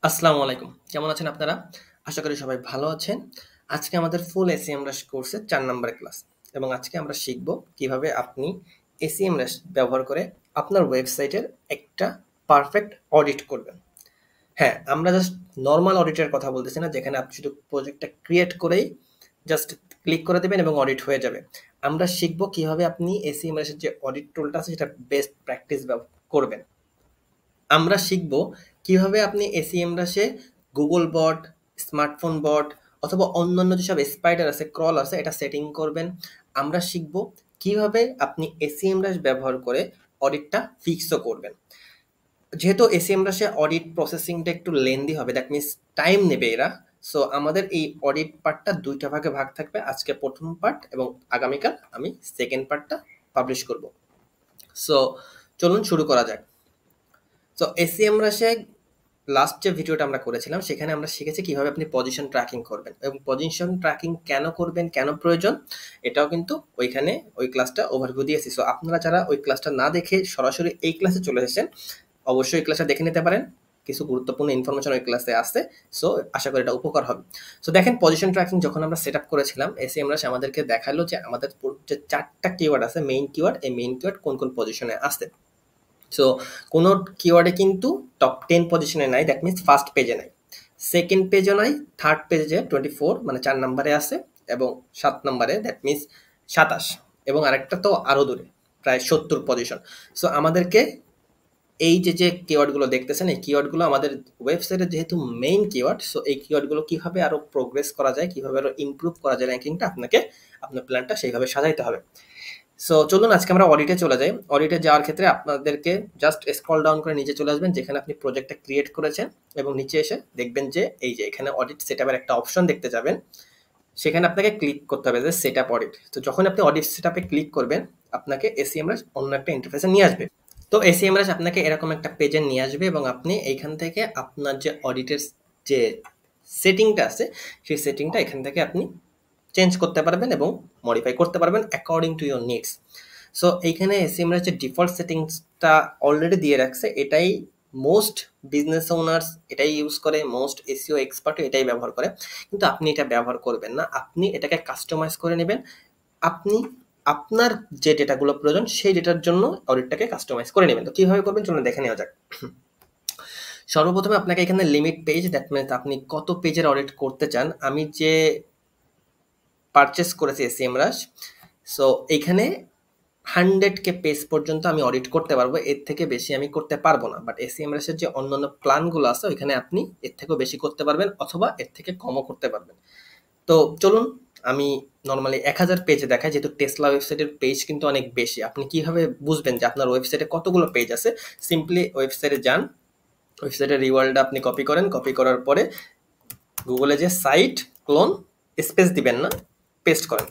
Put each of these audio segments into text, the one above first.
আসসালামু আলাইকুম। কেমন আছেন আপনারা? আশা করি সবাই ভালো আছেন। আজকে আমাদের ফুল এসইএমরাশ কোর্সের ৪ নাম্বারের ক্লাস এবং আজকে আমরা শিখব কিভাবে আপনি এসইএমরাশ ব্যবহার করে আপনার ওয়েবসাইটের একটা পারফেক্ট অডিট করবেন। হ্যাঁ, আমরা জাস্ট নরমাল অডিটের কথা বলতেছি না, যেখানে আপনি শুধু প্রজেক্টটা ক্রিয়েট করেই জাস্ট ক্লিক করে দিবেন এবং অডিট হয়ে যাবে। আমরা শিখব কিভাবে আপনি এসইএমরাশের যে অডিট টুলটা আছে সেটা বেস্ট প্র্যাকটিস করবেন। আমরা শিখব কিভাবে আপনি এসইএমরাশে গুগল বট, স্মার্টফোন বট অথবা অন্যান্য যেসব স্পাইডার আছে, ক্রল আছে, এটা সেটিং করবেন। আমরা শিখব কিভাবে আপনি এসইএমরাশ ব্যবহার করে অডিটটা ফিক্সও করবেন। যেহেতু এসইএমরাশে অডিট প্রসেসিংটা একটু লেন্দি হবে, দ্যাট মিনস টাইম নেবে এরা। সো আমাদের এই অডিট পার্টটা দুইটা ভাগে ভাগ থাকবে, আজকে প্রথম পার্ট এবং আগামীকাল আমি সেকেন্ড পার্টটা পাবলিশ করব। সো চলুন শুরু করা যাক। তো এসইএমরাশে লাস্ট যে ভিডিওটা আমরা করেছিলাম সেখানে আমরা শিখেছি কিভাবে আপনি পজিশন ট্র্যাকিং করবেন এবং পজিশন ট্র্যাকিং কেন করবেন, কেন প্রয়োজন, এটাও কিন্তু ওইখানে ওই ক্লাসটা ওভারভিউ দিয়েছি। সো আপনারা যারা ওই ক্লাসটা না দেখে সরাসরি এই ক্লাসে চলে এসেছেন, অবশ্যই এই ক্লাসটা দেখে নিতে পারেন। কিছু গুরুত্বপূর্ণ ইনফরমেশন ওই ক্লাসে আছে। সো আশা করি এটা উপকার হবে। সো দেখেন, পজিশন ট্র্যাকিং যখন আমরা সেট আপ করেছিলাম, এসইএমরাশ আমাদেরকে দেখালো যে আমাদের যে 4টা কিওয়ার্ড আছে, মেইন কিওয়ার্ড, এই মেইন কিওয়ার্ড কোন কোন পজিশনে আছে। সো কোনো কিওয়ার্ডে কিন্তু টপ 10 পজিশনে নাই, দ্যাট মিনস ফার্স্ট পেজে নাই, সেকেন্ড পেজও নাই, থার্ড পেজে 24 মানে 4 নম্বরে আছে এবং 7 নম্বরে দ্যাট মিনস 27, এবং আরেকটা তো আরও দূরে, প্রায় 70 পজিশন। সো আমাদেরকে এই যে কিওয়ার্ডগুলো দেখতেছেন, এই কিওয়ার্ডগুলো আমাদের ওয়েবসাইটের যেহেতু মেইন কিওয়ার্ড, সো এই কিওয়ার্ডগুলো কিভাবে আরও প্রোগ্রেস করা যায়, কিভাবে আরও ইমপ্রুভ করা যায় র্যাঙ্কিংটা, আপনাকে আপনার প্ল্যানটা সেইভাবে সাজাইতে হবে। সো চলুন আজকে আমরা অডিটে চলে যাই। অডিটে যাওয়ার ক্ষেত্রে আপনাদেরকে জাস্ট স্ক্রল ডাউন করে নিচে চলে আসবেন, যেখানে আপনি প্রজেক্টটা ক্রিয়েট করেছেন, এবং নিচে এসে দেখবেন যে এই যে এখানে অডিট সেটআপের একটা অপশন দেখতে যাবেন। সেখানে আপনাকে ক্লিক করতে হবে যে সেটআপ অডিট। তো যখন আপনি অডিট সেটআপে ক্লিক করবেন, আপনাকে এসইএমরাশ অন্য একটা ইন্টারফেসে নিয়ে আসবে। তো এসইএমরাশ আপনাকে এরকম একটা পেজে নিয়ে আসবে এবং আপনি এইখান থেকে আপনার যে অডিটের যে সেটিংটা আছে, সেই সেটিংটা এখান থেকে আপনি চেঞ্জ করতে পারবেন এবং মডিফাই করতে পারবেন according to your needs. So এইখানে এসইএমরাশ যে ডিফল্ট সেটিংসটা অলরেডি দিয়ে রাখছে, এটাই মোস্ট বিজনেস ওনার্স এটাই ইউজ করে, মোস্ট এসইও এক্সপার্টও এটাই ব্যবহার করে, কিন্তু আপনি এটা ব্যবহার করবেন না। আপনি এটাকে কাস্টমাইজ করে নেবেন। আপনি আপনার যে ডেটাগুলো প্রয়োজন সেই ডেটার জন্য অডিটটাকে কাস্টমাইজ করে নেবেন। তো কীভাবে করবেন চলুন দেখে নেওয়া যাক। সর্বপ্রথমে আপনাকে এখানে লিমিট পেজ, দ্যাট মিনস আপনি কত পেজের অডিট করতে চান। আমি যে পারচেস করেছি এসইএমরাশ, সো এইখানে 100K পেজ পর্যন্ত আমি অডিট করতে পারবো, এর থেকে বেশি আমি করতে পারবো না। বাট এসইএমরাশের যে অন্যান্য প্ল্যানগুলো আছে ওইখানে আপনি এর থেকেও বেশি করতে পারবেন অথবা এর থেকে কমও করতে পারবেন। তো চলুন আমি নর্মালি 1000 পেজে দেখাই, যেহেতু টেসলা ওয়েবসাইটের পেজ কিন্তু অনেক বেশি। আপনি কিভাবে বুঝবেন যে আপনার ওয়েবসাইটে কতগুলো পেজ আছে? সিম্পলি ওয়েবসাইটে যান, ওয়েবসাইটের রিওয়ার্ডটা আপনি কপি করেন, কপি করার পরে গুগলে যে সাইট ক্লোন, স্পেস দিবেন না, পেস্ট করেন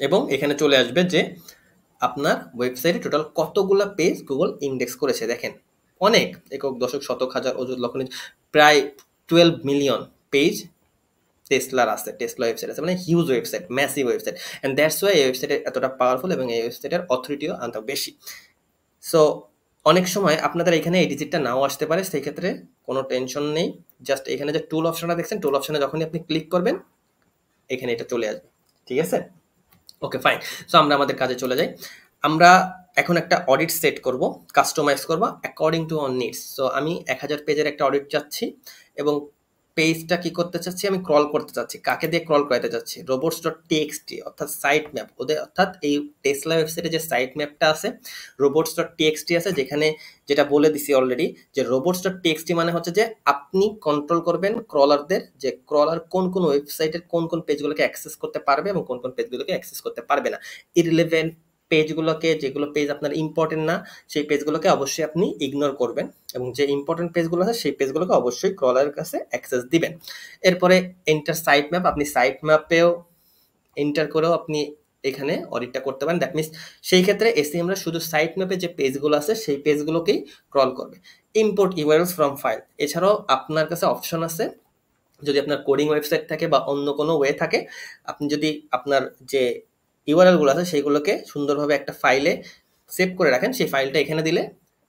এবং এখানে চলে আসবে যে আপনার ওয়েবসাইটে টোটাল কতগুলো পেজ গুগল ইন্ডেক্স করেছে। দেখেন অনেক, একক দশক শতক হাজার অযুত লক্ষ প্রায় 12 মিলিয়ন পেজ টেসলার আছে, টেসলা ওয়েবসাইট আছে, মানে huge website, massive website, and that's why এই ওয়েবসাইটের এতটা পাওয়ারফুল এবং এই ওয়েবসাইটের অথরিটিও এত বেশি। সো অনেক সময় আপনাদের এখানে এই ডিজিটটা নাও আসতে পারে, সেই ক্ষেত্রে কোনো টেনশন নেই। জাস্ট এখানে যে টুল অপশনটা দেখছেন, টুল অপশনে যখনই আপনি ক্লিক করবেন এখানে এটা চলে আসবে। ঠিক আছে, ওকে ফাইন। সো আমরা আমাদের কাজে চলে যাই। আমরা এখন একটা অডিট সেট করব, কাস্টমাইজ করব according to our needs. So আমি 1000 পেজের একটা অডিট চাচ্ছি এবং পেজটা কি করতে চাচ্ছি, আমি ক্রল করতে চাচ্ছি। কাকে দিয়ে ক্রল করাতে চাচ্ছি? robots.txt, অর্থাৎ সাইট ম্যাপ ওদের, অর্থাৎ এই টেসলা ওয়েবসাইটে যে সাইট ম্যাপটা আছে robots.txt আছে, যেখানে যেটা বলে দিছি অলরেডি যে robots.txt মানে হচ্ছে যে আপনি কন্ট্রোল করবেন ক্রলারদের, যে ক্রলার কোন কোন ওয়েবসাইটের কোন কোন পেজগুলোকে অ্যাক্সেস করতে পারবে এবং কোন কোন পেজগুলোকে অ্যাক্সেস করতে পারবে না। ইররিলেভেন্ট পেজগুলোকে, যেগুলো পেজ আপনার ইম্পর্টেন্ট না, সেই পেজগুলোকে অবশ্যই আপনি ইগনোর করবেন এবং যে ইম্পর্টেন্ট পেজগুলো আছে সেই পেজগুলোকে অবশ্যই ক্রলারের কাছে অ্যাক্সেস দিবেন। এরপরে এন্টার সাইট ম্যাপ, আপনি সাইট ম্যাপেও এন্টার করেও আপনি এখানে অডিটটা করতে পারেন। দ্যাট মিনস সেই ক্ষেত্রে এসইএমরা শুধু সাইট ম্যাপে যে পেজগুলো আছে সেই পেজগুলোকেই ক্রল করবে। ইম্পোর্ট ইউআরএলস ফ্রম ফাইল, এছাড়াও আপনার কাছে অপশন আছে, যদি আপনার কোডিং ওয়েবসাইট থাকে বা অন্য কোনো ওয়ে থাকে, আপনি যদি আপনার যে ইউআরএলগুলো আছে সেইগুলোকে সুন্দরভাবে একটা ফাইলে সেভ করে রাখেন, সেই ফাইলটা এখানে দিলে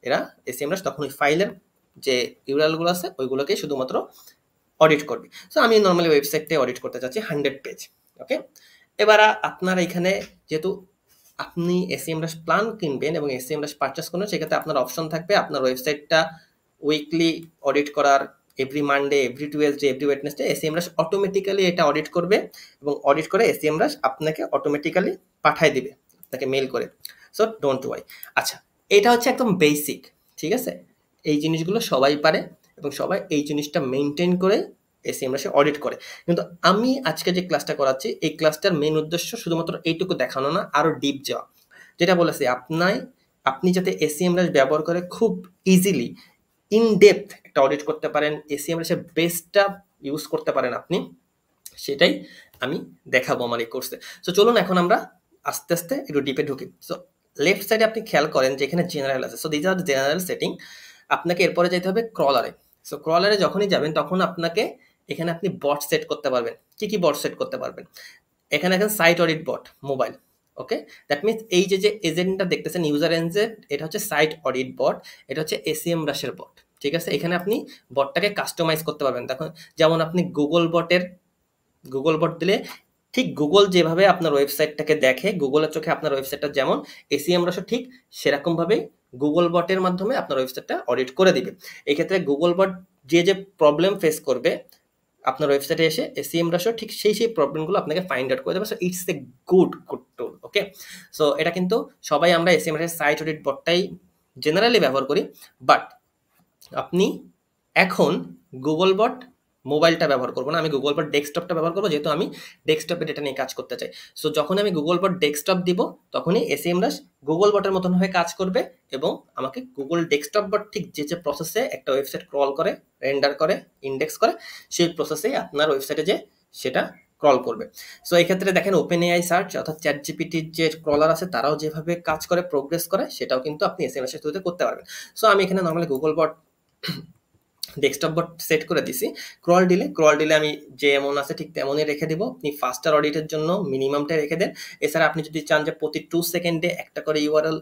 এরা এসইএমরাশ তখন ওই ফাইলের যে ইউআরএলগুলো আছে ওইগুলোকেই শুধুমাত্র অডিট করবে। সো আমি নর্মালি ওয়েবসাইটে অডিট করতে চাচ্ছি 100 পেজ। ওকে, এবার আপনার এখানে যেহেতু আপনি এসইএমরাশ প্ল্যান কিনবেন এবং এসইএমরাশ পারচেস করবেন, সেক্ষেত্রে আপনার অপশন থাকবে আপনার ওয়েবসাইটটা উইকলি অডিট করার, every Monday, every Tuesday, every Wednesday SEMrush automatically এটা অডিট করবে এবং অডিট করে এসইএমরাশ আপনাকে অটোমেটিক্যালি পাঠিয়ে দিবে আপনাকে মেল করে। So don't worry. আচ্ছা, এটা হচ্ছে একদম বেসিক, ঠিক আছে? এই জিনিসগুলো সবাই পারে এবং সবাই এই জিনিসটা মেনটেন করে এসইএমরাশে অডিট করে। কিন্তু আমি আজকে যে ক্লাসটা করাচ্ছি এই ক্লাসটার মেন উদ্দেশ্য শুধুমাত্র এইটুকু দেখানো না, আরো ডিপ যাওয়া। যেটা বলেছি আপনি যাতে এসইএমরাশ ব্যবহার করে খুব ইজিলি ইন ডেপথ একটা অডিট করতে পারেন, এসইএমরাশের বেসটা ইউজ করতে পারেন আপনি, সেটাই আমি দেখাবো আমার এই কোর্সে। সো চলুন এখন আমরা আস্তে আস্তে একটু ডিপে ঢুকি। সো লেফট সাইডে আপনি খেয়াল করেন যে এখানে জেনারেল আছে। So this are general setting. আপনাকে এরপরে যেতে হবে ক্রলারে। সো ক্রলারে যখনই যাবেন তখন আপনাকে এখানে আপনি বট সেট করতে পারবেন। কি কি বট সেট করতে পারবেন? এখানে এখন site audit bot mobile. Okay, that means এই যে এজেন্টটা দেখতেছেন ইউজার এজেন্ট, এটা হচ্ছে সাইট অডিট বট, এটা হচ্ছে এসইএমরাশের বট। ঠিক আছে, এখানে আপনি বটটাকে কাস্টমাইজ করতে পারবেন। দেখুন, যেমন আপনি গুগল বট দিলে ঠিক গুগল যেভাবে আপনার ওয়েবসাইটটাকে দেখে, গুগলের চোখে আপনার ওয়েবসাইটটা যেমন, এসইএমরাশও ঠিক সেরকমভাবে গুগল বটের মাধ্যমে আপনার ওয়েবসাইটটা অডিট করে দিবে। এক্ষেত্রে গুগল বট যে প্রবলেম ফেস করবে আপনার ওয়েবসাইটে এসে, এসইএমরাশও ঠিক সেই প্রবলেমগুলো আপনাকে ফাইন্ড আউট করে দেবে। So it's a good tool. Okay, so এটা কিন্তু সবাই আমরা এসইএমরাশের সাইট অডিট বটটাই জেনারেলি ব্যবহার করি, বাট আপনি এখন গুগল বট মোবাইলটা ব্যবহার করবো না, আমি গুগল বট ডেস্কটপটা ব্যবহার করবো, যেহেতু আমি ডেস্কটপে ডেটা নিয়ে কাজ করতে চাই। সো যখন আমি গুগল বট ডেস্কটপ দিব তখনই এসইএমরাশ গুগল বটের মতন হয়ে কাজ করবে এবং আমাকে গুগল ডেস্কটপ বট ঠিক যে প্রসেসে একটা ওয়েবসাইট ক্রল করে, রেন্ডার করে, ইন্ডেক্স করে, সেই প্রসেসেই আপনার ওয়েবসাইটে যে সেটা ক্রল করবে। সো এই ক্ষেত্রে দেখেন ওপেন এআই সার্চ অর্থাৎ চ্যাট জিপিটির যে ক্রলার আছে তারাও যেভাবে কাজ করে, প্রোগ্রেস করে, সেটাও কিন্তু আপনি এসইএমরাশের থ্রুতে করতে পারবেন। সো আমি এখানে নর্মালি গুগল বট ডেস্কটপ বট সেট করে দিছি। ক্রল ডিলে আমি যেমন আছে ঠিক তেমনই রেখে দিব। আপনি ফাস্টার অডিটের জন্য মিনিমামটা রেখে দেন। এছাড়া আপনি যদি চান যে প্রতি 2 সেকেন্ডে একটা করে ইউআরএল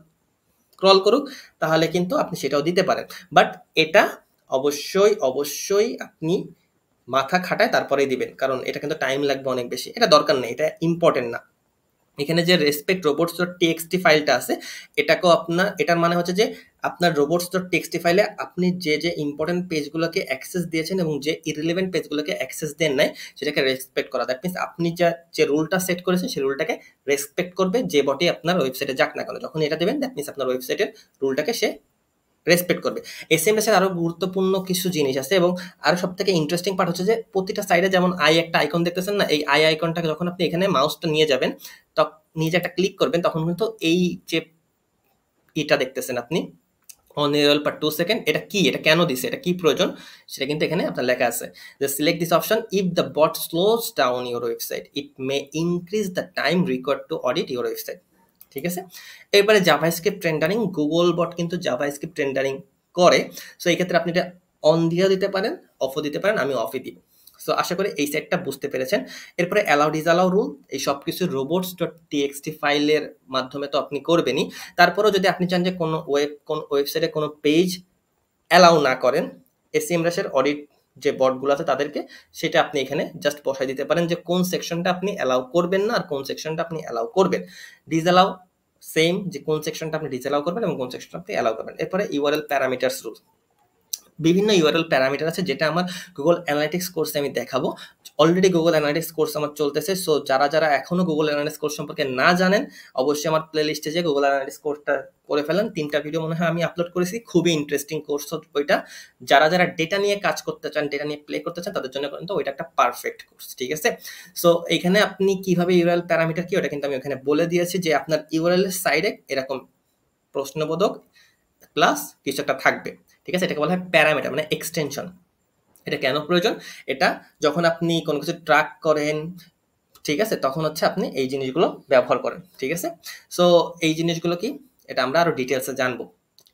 ক্রল করুক তাহলে কিন্তু আপনি সেটাও দিতে পারেন, বাট এটা অবশ্যই আপনি মাথা খাটায় তারপরেই দিবেন, কারণ এটা কিন্তু টাইম লাগবে অনেক বেশি। এটা দরকার নেই, এটা ইম্পর্টেন্ট না। এখানে যে রেসপেক্ট রোবটস ডট টিএক্সটি ফাইলটা আছে, এটাকেও এটার মানে হচ্ছে যে আপনার রোবটস ডট টিএক্সটি ফাইলে আপনি যে ইম্পর্টেন্ট পেজগুলোকে অ্যাক্সেস দিয়েছেন এবং যে ইরিলেভেন্ট পেজগুলোকে অ্যাক্সেস দেন নাই সেটাকে রেসপেক্ট করা। দ্যাট মিনস আপনি যে রুলটা সেট করেছেন সেই রুলটাকে রেসপেক্ট করবে যে বটে আপনার ওয়েবসাইটে যাক না কেন। যখন এটা দেবেন দ্যাট মিনস আপনার ওয়েবসাইটের রুলটাকে সে রেসপেক্ট করবে। এসএমএস এর আরো গুরুত্বপূর্ণ কিছু জিনিস আছে এবং আরো সব থেকে ইন্টারেস্টিং পার্ট হচ্ছে যে প্রতিটা সাইডে যেমন একটা আইকন দেখতেছেন না, এই আইকনটাকে যখন আপনি এখানে মাউসটা নিয়ে যাবেন, তখন নিজে একটা ক্লিক করবেন, তখন কিন্তু এই যে এটা দেখতেছেন আপনি অন ইউআরএল পার 2 সেকেন্ড, এটা কি, এটা কেন দিছে, এটা কি প্রয়োজন, সেটা কিন্তু এখানে আপনার লেখা আছে যে select this option if the bot slows down your website it may increase the time required to audit your website. ঠিক আছে, এবারে জাভাস্ক্রিপ্ট রেন্ডারিং, গুগল বট কিন্তু জাভাস্ক্রিপ্ট রেন্ডারিং করে। সো এই ক্ষেত্রে আপনি এটা অন দিয়েও দিতে পারেন, অফও দিতে পারেন, আমি অফই দিব। সো আশা করি এই সেটটা বুঝতে পেরেছেন। এরপরে অ্যালাউ ডিসঅ্যালাউ রুল, এই সব কিছু রোবটস ডট টিএক্সটি ফাইলের মাধ্যমে তো আপনি করবেনই। তারপরেও যদি আপনি চান যে কোনো ওয়েবসাইটে কোনো পেজ অ্যালাউ না করেন, এসইএমরাশের অডিট যে বটগুলো আছে তাদেরকে, সেটা আপনি এখানে জাস্ট বসাই দিতে পারেন যে কোন সেকশনটা আপনি অ্যালাউ করবেন না আর কোন সেকশনটা আপনি অ্যালাউ করবেন। ডিসঅ্যালাউ সেম, যে কোন সেকশনটা আপনি ডিসঅ্যালাউ করবেন এবং কোন সেকশনটা আপনি অ্যালাউ করবেন। এরপরে ইউআরএল প্যারামিটারস রুল, বিভিন্ন ইউআরএল প্যারামিটার আছে যেটা আমার গুগল অ্যানালিটিক্স কোর্সে আমি দেখাবো। অলরেডি গুগল অ্যানালিটিক্স কোর্স আমার চলতেছে। সো যারা এখনো গুগল অ্যানালিটিক্স কোর্স সম্পর্কে না জানেন, অবশ্যই আমার প্লে লিস্টে যে গুগল অ্যানালিটিক্স কোর্সটা করে ফেলেন। 3টা ভিডিও মনে হয় আমি আপলোড করেছি, খুবই ইন্টারেস্টিং কোর্স ওইটা। যারা ডেটা নিয়ে কাজ করতে চান, ডেটা নিয়ে প্লে করতে চান, তাদের জন্য কিন্তু ওইটা একটা পারফেক্ট কোর্স। ঠিক আছে, সো এখানে আপনি কিভাবে ইউআরএল প্যারামিটার কি ওটা কিন্তু আমি ওখানে বলে দিয়েছি যে আপনার ইউআরএল এর সাইডে এরকম প্রশ্নবোধক প্লাস কিছু একটা থাকবে। ঠিক আছে, এটাকে বলা হয় প্যারামিটার মানে এক্সটেনশন। এটা কেন প্রয়োজন? এটা যখন আপনি কোনো কিছু ট্র্যাক করেন, ঠিক আছে, তখন হচ্ছে আপনি এই জিনিসগুলো ব্যবহার করেন। ঠিক আছে, সো এই জিনিসগুলো কি এটা আমরা আরো ডিটেলসে জানবো।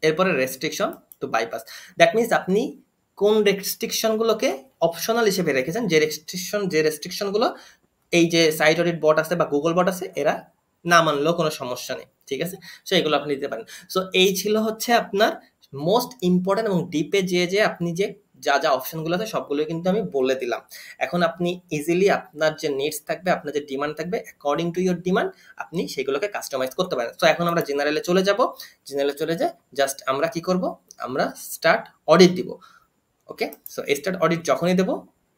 এরপরে restriction two bypass, that means আপনি কোন রেস্ট্রিকশনগুলোকে অপশনাল হিসেবে রেখেছেন, যে রেস্ট্রিকশনগুলো এই যে সাইট অডিট বট আছে বা গুগল বট আছে এরা না মানলেও কোনো সমস্যা নেই। ঠিক আছে, সো এগুলো আপনি দিতে পারেন। সো এই ছিল হচ্ছে আপনার মোস্ট ইম্পর্টেন্ট এবং ডিপে যে আপনি যা অপশনগুলো আছে সবগুলো কিন্তু আমি বলে দিলাম। এখন আপনি ইজিলি আপনার যে নিডস থাকবে, আপনার যে ডিমান্ড থাকবে, অ্যাকর্ডিং টু ইয়োর ডিমান্ড আপনি সেগুলোকে কাস্টমাইজ করতে পারেন। সো এখন আমরা জেনারেলে চলে যাব। জেনারেলে চলে যাই, জাস্ট আমরা কি করব, আমরা স্টার্ট অডিট দিব। ওকে, সো স্টার্ট অডিট যখনই দেব,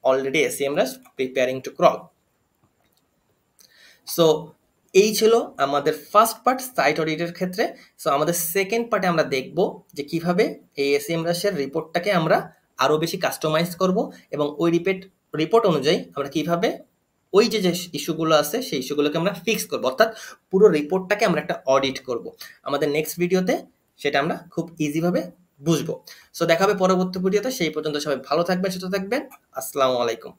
already SEMrush preparing to crawl. So এই ছিল আমাদের ফার্স্ট পার্ট সাইট অডিটের ক্ষেত্রে। সো আমাদের সেকেন্ড পার্টে আমরা দেখব যে কিভাবে এই এসইএমরাশের রিপোর্টটাকে আমরা আরও বেশি কাস্টমাইজ করব এবং ওই রিপোর্ট অনুযায়ী আমরা কিভাবে ওই যে ইস্যুগুলো আছে সেই ইস্যুগুলোকে আমরা ফিক্স করব, অর্থাৎ পুরো রিপোর্টটাকে আমরা একটা অডিট করব। আমাদের নেক্সট ভিডিওতে সেটা আমরা খুব ইজিভাবে বুঝবো। সো দেখা হবে পরবর্তী ভিডিওতে। সেই পর্যন্ত সবাই ভালো থাকবেন, সুস্থ থাকবেন। আসসালামু আলাইকুম।